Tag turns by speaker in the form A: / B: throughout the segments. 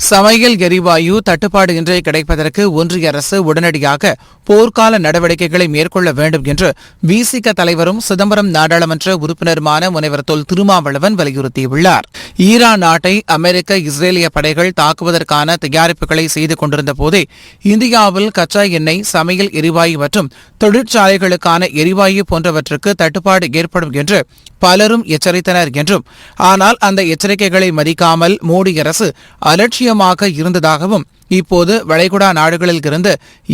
A: சமையல் எரிவாயு தட்டுப்பாடு இன்றே கிடைப்பதற்கு ஒன்றிய அரசு உடனடியாக போர்க்கால நடவடிக்கைகளை மேற்கொள்ள வேண்டும் என்று விசிக தலைவரும் சிதம்பரம் நாடாளுமன்ற உறுப்பினருமான முனைவர் தொல் திருமாவளவன் வலியுறுத்தியுள்ளார். ஈரான் நாட்டை அமெரிக்க இஸ்ரேலிய படைகள் தாக்குவதற்கான தயாரிப்புகளை செய்து கொண்டிருந்த போதே இந்தியாவில் கச்சா எண்ணெய், சமையல் எரிவாயு மற்றும் தொழிற்சாலைகளுக்கான எரிவாயு போன்றவற்றுக்கு தட்டுப்பாடு ஏற்படும் என்று பலரும் எச்சரித்தனர் என்றும், ஆனால் அந்த எச்சரிக்கைகளை மதிக்காமல் மோடி அரசு அலட்சியமாக இருந்ததாகவும், இப்போது வளைகுடா நாடுகளில் இருந்து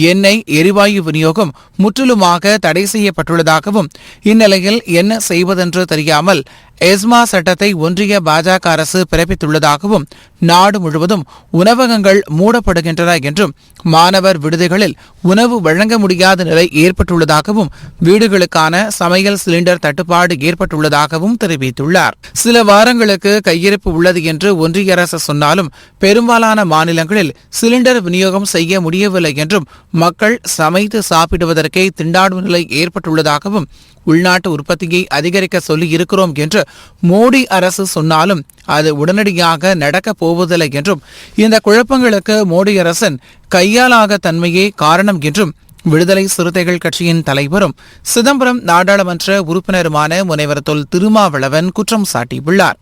A: எண்ணெய், எரிவாயு விநியோகம் முற்றிலுமாக தடை செய்யப்பட்டுள்ளதாகவும், இந்நிலையில் என்ன செய்வதென்று தெரியாமல் எஸ்மா சட்டத்தை ஒன்றிய பாஜக அரசு பிறப்பித்துள்ளதாகவும், நாடு முழுவதும் உணவகங்கள் மூடப்படுகின்றன என்றும், மாணவர் விடுதிகளில் உணவு வழங்க முடியாத நிலை ஏற்பட்டுள்ளதாகவும், வீடுகளுக்கான சமையல் சிலிண்டர் தட்டுப்பாடு ஏற்பட்டுள்ளதாகவும் தெரிவித்துள்ளார். சில வாரங்களுக்கு கையிருப்பு உள்ளது என்று ஒன்றிய அரசு சொன்னாலும் பெரும்பாலான மாநிலங்களில் சிலிண்டர் விநியோகம் செய்ய முடியவில்லை என்றும், மக்கள் சமைத்து சாப்பிடுவதற்கே திண்டாடும் நிலை ஏற்பட்டுள்ளதாகவும், உள்நாட்டு உற்பத்தியை அதிகரிக்க சொல்லி இருக்கிறோம் என்று மோடி அரசு சொன்னாலும் அது உடனடியாக நடக்கப் போவதில்லை என்றும், இந்த குழப்பங்களுக்கு மோடி அரசின் கையாலாக தன்மையே காரணம் என்றும் விடுதலை சிறுத்தைகள் கட்சியின் தலைவரும் சிதம்பரம் நாடாளுமன்ற உறுப்பினருமான முனைவர் தொல் திருமாவளவன் குற்றம் சாட்டியுள்ளார்.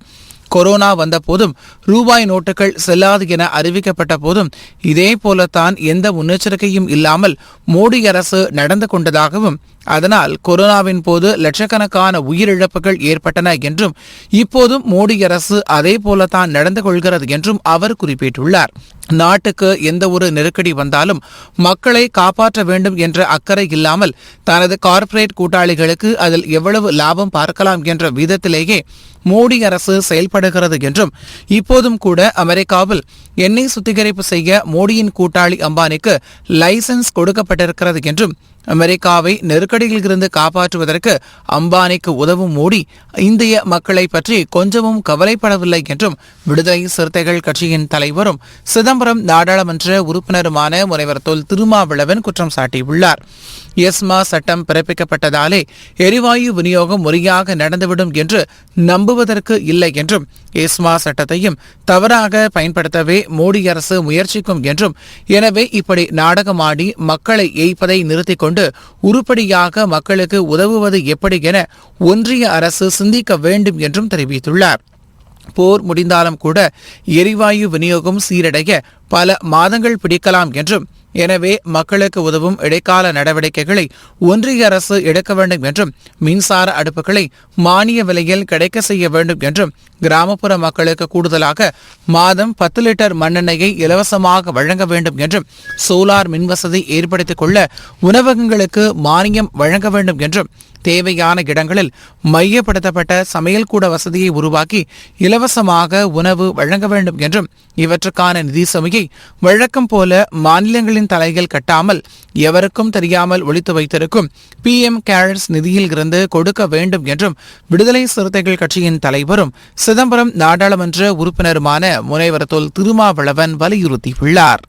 A: கொரோனா வந்தபோதும் ரூபாய் நோட்டுகள் செல்லாது என அறிவிக்கப்பட்ட போதும் இதே போலத்தான் எந்த முன்னெச்சரிக்கையும் இல்லாமல் மோடி அரசு நடந்து கொண்டதாகவும், அதனால் கொரோனாவின் போது லட்சக்கணக்கான உயிரிழப்புகள் ஏற்பட்டன என்றும், இப்போதும் மோடி அரசு அதே போலத்தான் நடந்து கொள்கிறது என்றும் அவர் குறிப்பிட்டுள்ளார். நாட்டுக்கு எந்த ஒரு நெருக்கடி வந்தாலும் மக்களை காப்பாற்ற வேண்டும் என்ற அக்கறை இல்லாமல் தனது கார்ப்பரேட் கூட்டாளிகளுக்கு அதில் எவ்வளவு லாபம் பார்க்கலாம் என்ற விதத்திலேயே மோடி அரசு செயல்படுகிறது என்றும், இப்போதும் கூட அமெரிக்காவில் எண்ணெய் சுத்திகரிப்பு செய்ய மோடியின் கூட்டாளி அம்பானிக்கு லைசன்ஸ் கொடுக்கப்பட்டிருக்கிறது என்றும், அமெரிக்காவை நெருக்கடியில் இருந்து காப்பாற்றுவதற்கு அம்பானிக்கு உதவும் மோடி இந்திய மக்களை பற்றி கொஞ்சமும் கவலைப்படவில்லை என்றும் விடுதலை சிறுத்தைகள் கட்சியின் தலைவரும் சிதம்பரம் நாடாளுமன்ற உறுப்பினருமான முனைவர் தொல் திருமாவளவன் குற்றம் சாட்டியுள்ளார். எஸ்மா சட்டம் பிறப்பிக்கப்பட்டதாலே எரிவாயு விநியோகம் முறையாக நடந்துவிடும் என்று நம்புவதற்கு இல்லை என்றும், எஸ்மா சட்டத்தையும் தவறாக பயன்படுத்தவே மோடி அரசு முயற்சிக்கும் என்றும், எனவே இப்படி நாடகமாடி மக்களை ஏய்ப்பதை நிறுத்திக் கொண்டு உருப்படியாக மக்களுக்கு உதவுவது எப்படி என ஒன்றிய அரசு சிந்திக்க வேண்டும் என்றும் தெரிவித்துள்ளார். போர் முடிந்தாலும் கூட எரிவாயு விநியோகம் சீரடைய பல மாதங்கள் பிடிக்கலாம் என்றும், எனவே மக்களுக்கு உதவும் இடைக்கால நடவடிக்கைகளை ஒன்றிய அரசு எடுக்க வேண்டும் என்றும், மின்சார அடுப்புகளை மானிய விலையில் கிடைக்க செய்ய வேண்டும் என்றும், கிராமப்புற மக்களுக்கு கூடுதலாக மாதம் 10 லிட்டர் மண்ணெண்ணெயை இலவசமாக வழங்க வேண்டும் என்றும், சோலார் மின்வசதி ஏற்படுத்திக் கொள்ள உணவகங்களுக்கு மானியம் வழங்க வேண்டும் என்றும், தேவையான இடங்களில் மையப்படுத்தப்பட்ட சமையல் கூட வசதியை உருவாக்கி இலவசமாக உணவு வழங்க வேண்டும் என்றும், இவற்றுக்கான நிதி சுமையை வழக்கம் போல மாநிலங்களின் தலையில் கட்டாமல் எவருக்கும் தெரியாமல் ஒளித்து வைத்திருக்கும் PM கேர்ஸ் நிதியில் இருந்து கொடுக்க வேண்டும் என்றும் விடுதலை சிறுத்தைகள் கட்சியின் தலைவரும் சிதம்பரம் நாடாளுமன்ற உறுப்பினருமான முனைவர் தொல் திருமாவளவன் வலியுறுத்தியுள்ளார்.